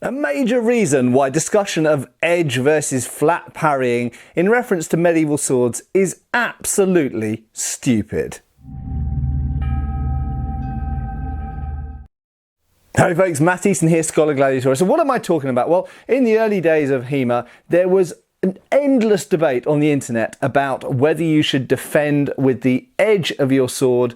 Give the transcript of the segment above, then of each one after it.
A major reason why discussion of edge versus flat parrying in reference to medieval swords is absolutely stupid. Howdy folks, Matt Easton here, Schola Gladiatoria. So what am I talking about? Well, in the early days of HEMA, there was an endless debate on the internet about whether you should defend with the edge of your sword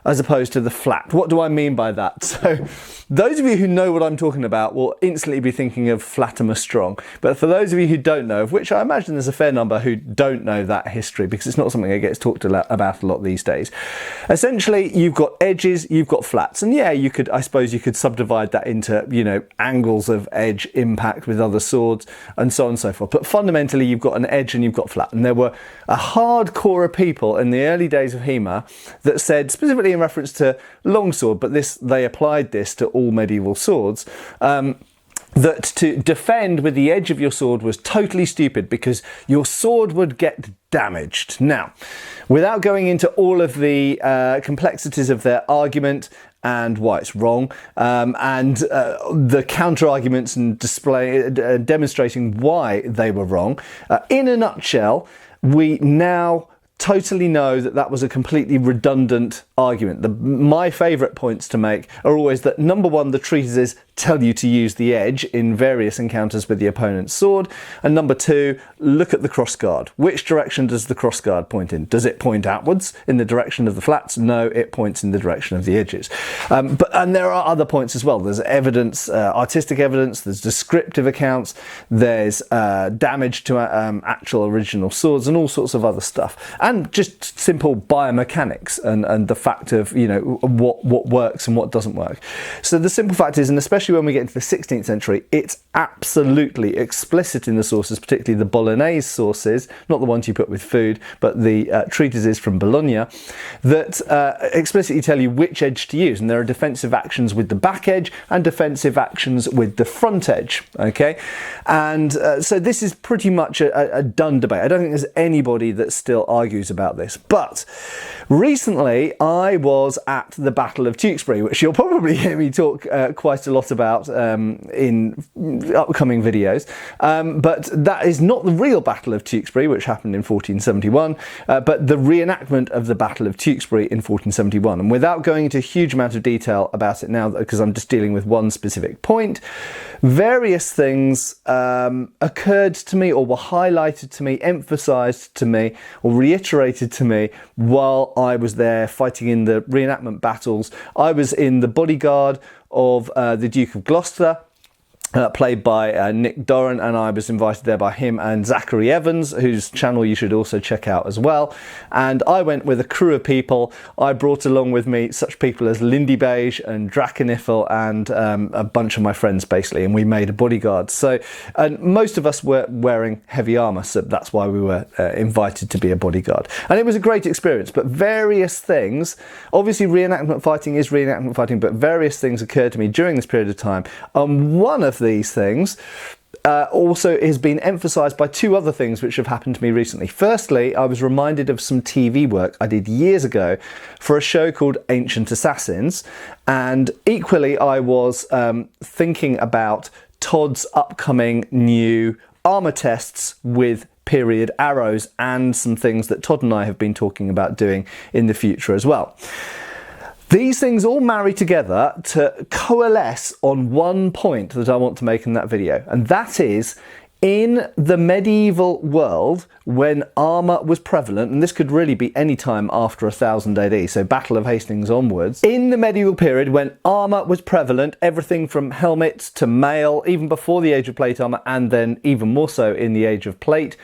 as opposed to the flat. What do I mean by that? So those of you who know what I'm talking about will instantly be thinking of Flatimer Strong. But for those of you who don't know, of which I imagine there's a fair number who don't know that history because it's not something that gets talked about a lot these days. Essentially, you've got edges, you've got flats. And yeah, I suppose you could subdivide that into, angles of edge impact with other swords and so on and so forth. But fundamentally, you've got an edge and you've got flat. And there were a hardcore of people in the early days of HEMA that said, specifically in reference to longsword, but they applied this to all medieval swords, that to defend with the edge of your sword was totally stupid because your sword would get damaged. Now, without going into all of the complexities of their argument and why it's wrong, and the counter arguments and demonstrating why they were wrong, in a nutshell, we now totally know that that was a completely redundant argument. My favourite points to make are always that, number one, the treatises tell you to use the edge in various encounters with the opponent's sword, and number two, look at the crossguard. Which direction does the crossguard point in? Does it point outwards in the direction of the flats? No, it points in the direction of the edges. And there are other points as well. There's evidence, artistic evidence, there's descriptive accounts, there's damage to actual original swords and all sorts of other stuff. And just simple biomechanics and the fact of, what works and what doesn't work. So the simple fact is, and especially when we get into the 16th century, it's absolutely explicit in the sources, particularly the Bolognese sources, not the ones you put with food, but the treatises from Bologna, that explicitly tell you which edge to use. And there are defensive actions with the back edge and defensive actions with the front edge, okay? And so this is pretty much a done debate. I don't think there's anybody that still argues about this. But recently, I was at the Battle of Tewkesbury, which you'll probably hear me talk quite a lot about in upcoming videos. But that is not the real Battle of Tewkesbury, which happened in 1471, but the reenactment of the Battle of Tewkesbury in 1471. And without going into a huge amount of detail about it now, because I'm just dealing with one specific point, various things occurred to me or were highlighted to me, emphasised to me, or reiterated to me while I was there fighting in the reenactment battles. I was in the bodyguard of the Duke of Gloucester, played by Nick Doran, and I was invited there by him and Zachary Evans, whose channel you should also check out as well. And I went with a crew of people. I brought along with me such people as Lindy Beige and Draconiffel and a bunch of my friends, basically, and we made a bodyguard. So, and most of us were wearing heavy armour, so that's why we were invited to be a bodyguard. And it was a great experience, but various things, obviously reenactment fighting is reenactment fighting, but various things occurred to me during this period of time. One of these things also has been emphasised by two other things which have happened to me recently. Firstly, I was reminded of some TV work I did years ago for a show called Ancient Assassins, and equally I was thinking about Todd's upcoming new armour tests with period arrows and some things that Todd and I have been talking about doing in the future as well. These things all marry together to coalesce on one point that I want to make in that video, and that is, in the medieval world, when armour was prevalent, and this could really be any time after 1000 AD, so Battle of Hastings onwards, in the medieval period when armour was prevalent, everything from helmets to mail, even before the age of plate armour, and then even more so in the age of plate,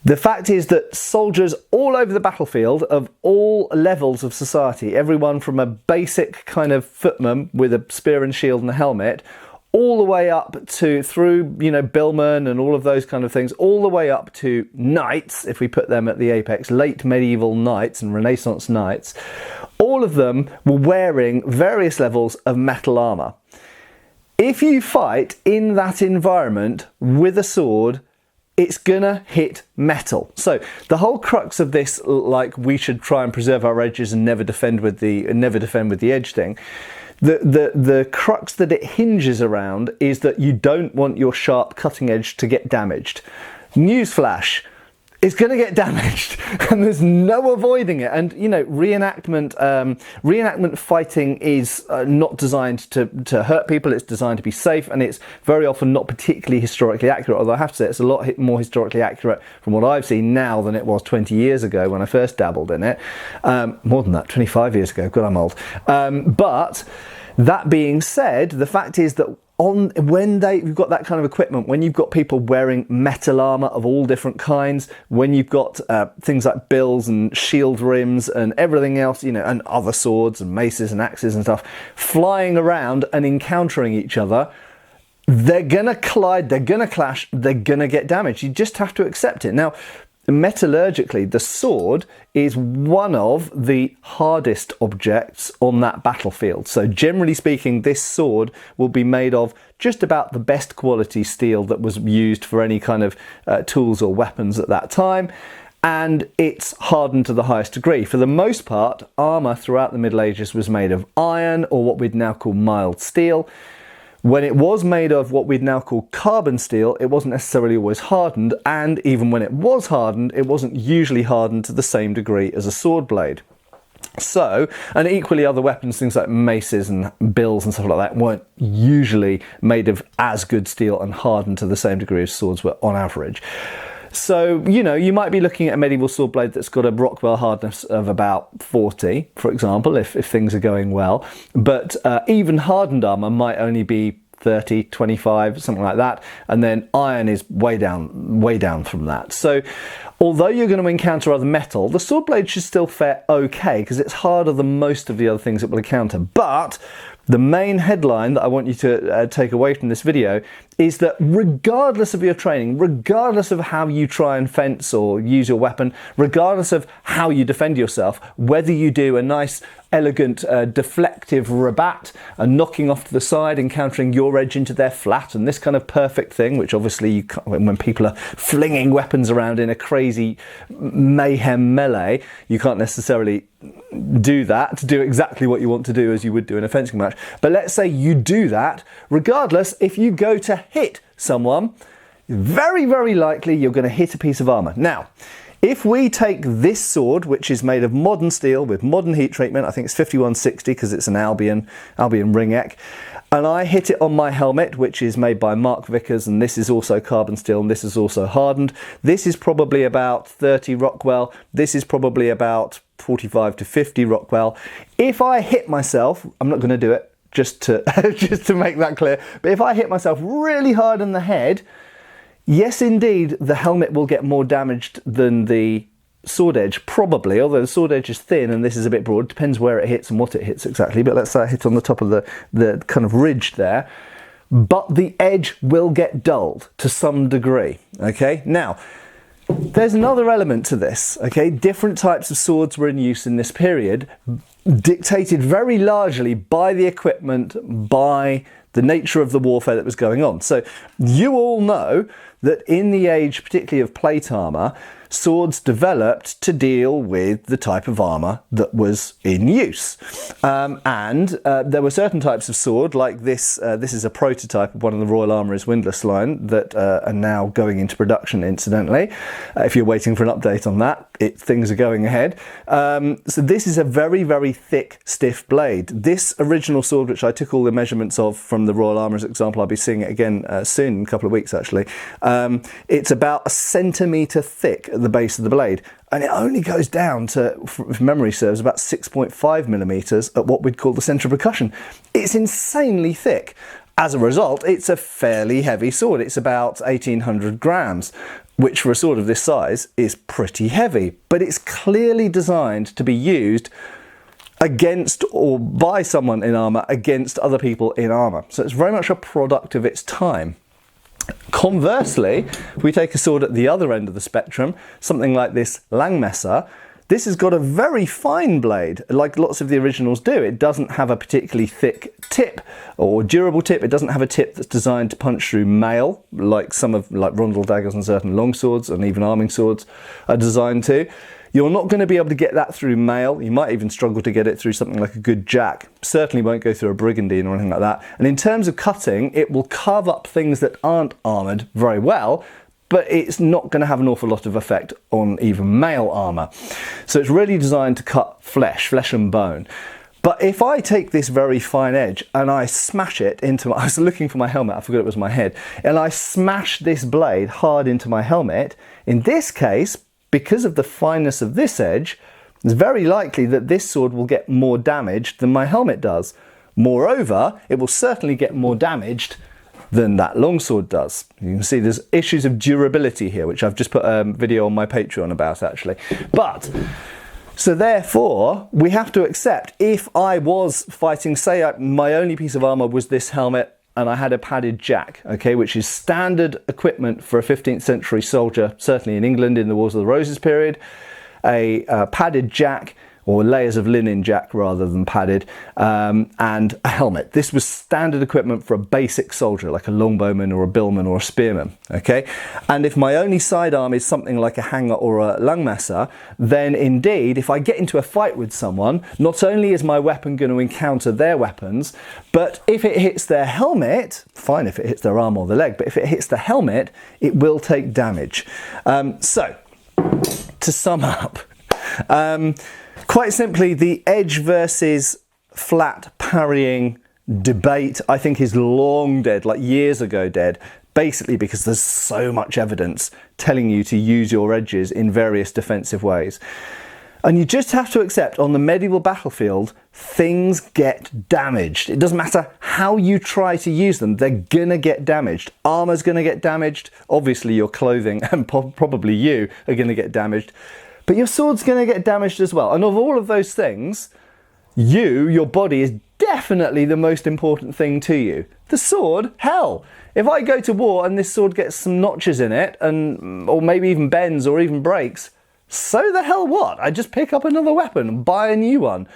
the fact is that soldiers all over the battlefield of all levels of society, everyone from a basic kind of footman with a spear and shield and a helmet, all the way up to through, billmen and all of those kind of things, all the way up to knights, if we put them at the apex, late medieval knights and Renaissance knights, all of them were wearing various levels of metal armour. If you fight in that environment with a sword, it's gonna hit metal. So the whole crux of this, like we should try and preserve our edges and never defend with the edge thing, the crux that it hinges around is that you don't want your sharp cutting edge to get damaged. Newsflash, it's going to get damaged, and there's no avoiding it. And you know, reenactment fighting is not designed to hurt people. It's designed to be safe, and it's very often not particularly historically accurate. Although I have to say, it's a lot more historically accurate from what I've seen now than it was 20 years ago when I first dabbled in it. More than that, 25 years ago. God, I'm old. But that being said, the fact is that when you've got that kind of equipment, when you've got people wearing metal armor of all different kinds, when you've got things like bills and shield rims and everything else, you know, and other swords and maces and axes and stuff flying around and encountering each other, they're gonna collide, they're gonna clash, they're gonna get damaged. You just have to accept it. Now, metallurgically, the sword is one of the hardest objects on that battlefield. So generally speaking, this sword will be made of just about the best quality steel that was used for any kind of tools or weapons at that time. And it's hardened to the highest degree. For the most part, armour throughout the Middle Ages was made of iron, or what we'd now call mild steel. When it was made of what we'd now call carbon steel, it wasn't necessarily always hardened, and even when it was hardened, it wasn't usually hardened to the same degree as a sword blade. So, and equally other weapons, things like maces and bills and stuff like that, weren't usually made of as good steel and hardened to the same degree as swords were on average. So, you know, you might be looking at a medieval sword blade that's got a Rockwell hardness of about 40, for example, if things are going well. But even hardened armour might only be 30, 25, something like that. And then iron is way down from that. So although you're going to encounter other metal, the sword blade should still fare okay, because it's harder than most of the other things it will encounter. But the main headline that I want you to take away from this video is that regardless of your training, regardless of how you try and fence or use your weapon, regardless of how you defend yourself, whether you do a nice, elegant, deflective rabat, and knocking off to the side, encountering your edge into their flat, and this kind of perfect thing, which obviously you can't, when people are flinging weapons around in a crazy mayhem melee, you can't necessarily do that, to do exactly what you want to do as you would do in a fencing match. But let's say you do that, regardless, if you go to hit someone, very, very likely you're going to hit a piece of armour. Now, if we take this sword, which is made of modern steel with modern heat treatment, I think it's 5160 because it's an Albion ring neck, and I hit it on my helmet, which is made by Mark Vickers, and this is also carbon steel, and this is also hardened. This is probably about 30 Rockwell. This is probably about 45 to 50 Rockwell. If I hit myself, I'm not going to do it, just to make that clear, but if I hit myself really hard in the head, yes, indeed, the helmet will get more damaged than the sword edge, probably, although the sword edge is thin and this is a bit broad. Depends where it hits and what it hits exactly, but let's say I hit on the top of the kind of ridge there. But the edge will get dulled to some degree, okay? Now, there's another element to this, okay? Different types of swords were in use in this period, dictated very largely by the equipment, by the nature of the warfare that was going on. So you all know that in the age, particularly of plate armour, swords developed to deal with the type of armour that was in use. There were certain types of sword, like this. This is a prototype of one of the Royal Armouries windlass line that are now going into production, incidentally. If you're waiting for an update on that, things are going ahead. So this is a very, very thick, stiff blade. This original sword, which I took all the measurements of from the Royal Armouries example, I'll be seeing it again soon, in a couple of weeks actually. It's about a centimetre thick at the base of the blade, and it only goes down to, if memory serves, about 6.5 millimetres at what we'd call the centre of percussion. It's insanely thick. As a result, it's a fairly heavy sword. It's about 1800 grams, which for a sword of this size is pretty heavy, but it's clearly designed to be used against or by someone in armour against other people in armour. So it's very much a product of its time. Conversely, if we take a sword at the other end of the spectrum, something like this Langmesser, this has got a very fine blade, like lots of the originals do. It doesn't have a particularly thick tip or durable tip. It doesn't have a tip that's designed to punch through mail, like some of like rondel daggers and certain longswords and even arming swords are designed to. You're not going to be able to get that through mail. You might even struggle to get it through something like a good jack. Certainly won't go through a brigandine or anything like that. And in terms of cutting, it will carve up things that aren't armoured very well, but it's not going to have an awful lot of effect on even mail armour. So it's really designed to cut flesh and bone. But if I take this very fine edge and I smash it into, I was looking for my helmet, I forgot it was my head, and I smash this blade hard into my helmet, in this case, because of the fineness of this edge, it's very likely that this sword will get more damaged than my helmet does. Moreover, it will certainly get more damaged than that longsword does. You can see there's issues of durability here, which I've just put a video on my Patreon about actually. But so therefore, we have to accept, if I was fighting, say my only piece of armour was this helmet and I had a padded jack, okay, which is standard equipment for a 15th century soldier, certainly in England in the Wars of the Roses period, a padded jack, or layers of linen jack rather than padded, and a helmet. This was standard equipment for a basic soldier, like a longbowman or a billman or a spearman, okay? And if my only sidearm is something like a hanger or a langmesser, then indeed, if I get into a fight with someone, not only is my weapon going to encounter their weapons, but if it hits their helmet, fine if it hits their arm or the leg, but if it hits the helmet, it will take damage. So, to sum up, quite simply, the edge versus flat parrying debate, I think, is long dead, like years ago dead, basically because there's so much evidence telling you to use your edges in various defensive ways. And you just have to accept, on the medieval battlefield, things get damaged. It doesn't matter how you try to use them, they're gonna get damaged. Armor's gonna get damaged, obviously your clothing and probably you are gonna get damaged. But your sword's going to get damaged as well. And of all of those things, your body is definitely the most important thing to you. The sword, hell, if I go to war and this sword gets some notches in it, or maybe even bends or even breaks, so the hell what? I just pick up another weapon and buy a new one.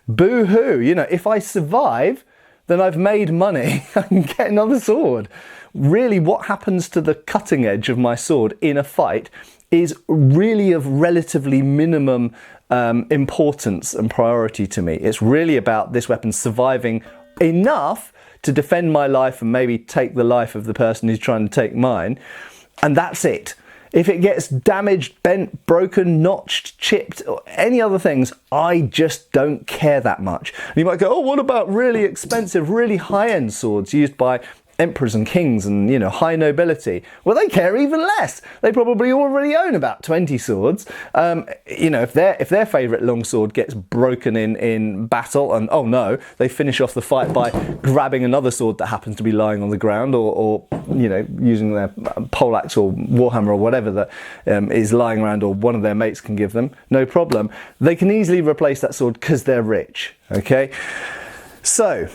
Boo-hoo. You know, if I survive, then I've made money. I can get another sword. Really, what happens to the cutting edge of my sword in a fight is really of relatively minimum importance and priority to me. It's really about this weapon surviving enough to defend my life and maybe take the life of the person who's trying to take mine. And that's it. If it gets damaged, bent, broken, notched, chipped, or any other things, I just don't care that much. And you might go, oh, what about really expensive, really high-end swords used by emperors and kings and, you know, high nobility? Well, they care even less. They probably already own about 20 swords. You know, if their favourite longsword gets broken in battle, and oh no, they finish off the fight by grabbing another sword that happens to be lying on the ground, or you know, using their poleaxe or warhammer or whatever that is lying around, or one of their mates can give them, no problem. They can easily replace that sword because they're rich, okay? So,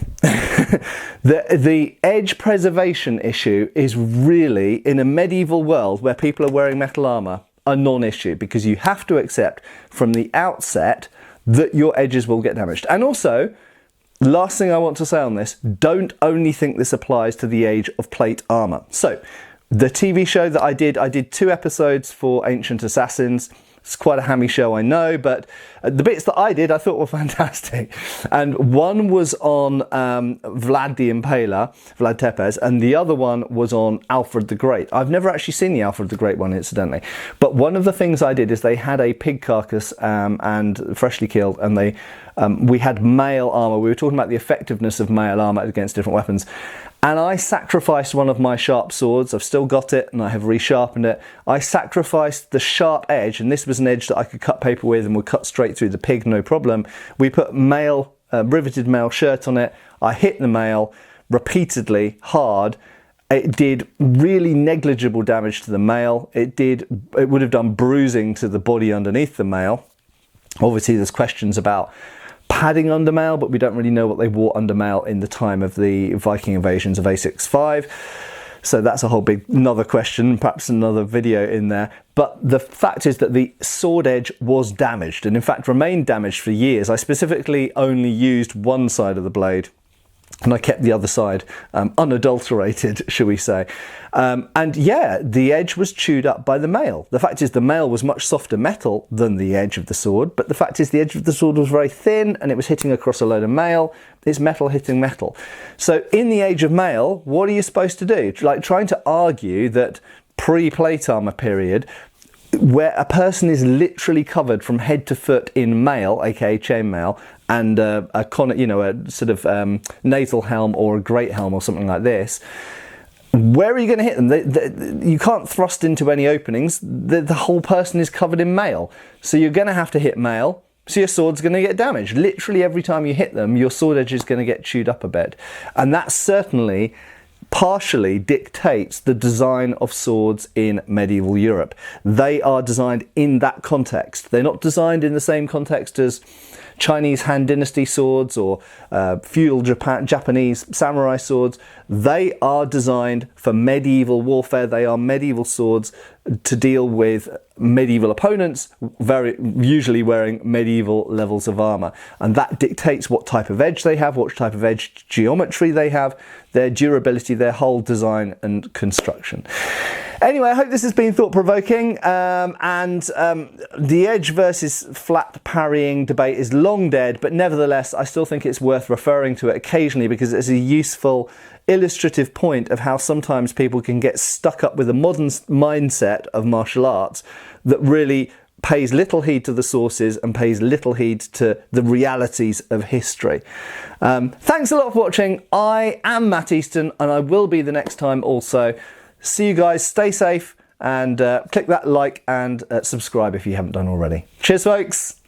the edge preservation issue is really, in a medieval world where people are wearing metal armour, a non-issue, because you have to accept from the outset that your edges will get damaged. And also, last thing I want to say on this, don't only think this applies to the age of plate armour. So, the TV show that I did 2 episodes for Ancient Assassins. It's quite a hammy show, I know, but the bits that I did I thought were fantastic. And one was on Vlad the Impaler, Vlad Tepes, and the other one was on Alfred the Great. I've never actually seen the Alfred the Great one, incidentally. But one of the things I did is they had a pig carcass and freshly killed, and we had mail armour. We were talking about the effectiveness of mail armour against different weapons. And I sacrificed one of my sharp swords. I've still got it and I have resharpened it. I sacrificed the sharp edge, and this was an edge that I could cut paper with and would cut straight through the pig, no problem. We put riveted mail shirt on it. I hit the mail repeatedly, hard. It did really negligible damage to the mail. It would have done bruising to the body underneath the mail. Obviously there's questions about padding under mail, but we don't really know what they wore under mail in the time of the Viking invasions of A65. So that's a whole another question, perhaps another video in there. But the fact is that the sword edge was damaged, and in fact remained damaged for years. I specifically only used one side of the blade and I kept the other side unadulterated, shall we say. And yeah, the edge was chewed up by the mail. The fact is the mail was much softer metal than the edge of the sword, but the fact is the edge of the sword was very thin and it was hitting across a load of mail. It's metal hitting metal. So in the age of mail, what are you supposed to do? Like trying to argue that pre-plate armor period, where a person is literally covered from head to foot in mail, aka chainmail, and a sort of nasal helm or a great helm or something like this, where are you going to hit them? You can't thrust into any openings. The whole person is covered in mail. So you're going to have to hit mail. So your sword's going to get damaged. Literally every time you hit them, your sword edge is going to get chewed up a bit. And that certainly partially dictates the design of swords in medieval Europe. They are designed in that context. They're not designed in the same context as Chinese Han Dynasty swords or feudal Japanese samurai swords. They are designed for medieval warfare. They are medieval swords to deal with medieval opponents, usually wearing medieval levels of armor. And that dictates what type of edge they have, what type of edge geometry they have, their durability, their whole design and construction. Anyway, I hope this has been thought-provoking, the edge versus flat parrying debate is long dead, but nevertheless I still think it's worth referring to it occasionally because it's a useful illustrative point of how sometimes people can get stuck up with a modern mindset of martial arts that really pays little heed to the sources and pays little heed to the realities of history. Thanks a lot for watching. I am Matt Easton and I will be the next time also. See you guys, stay safe, and click that like and subscribe if you haven't done already. Cheers folks!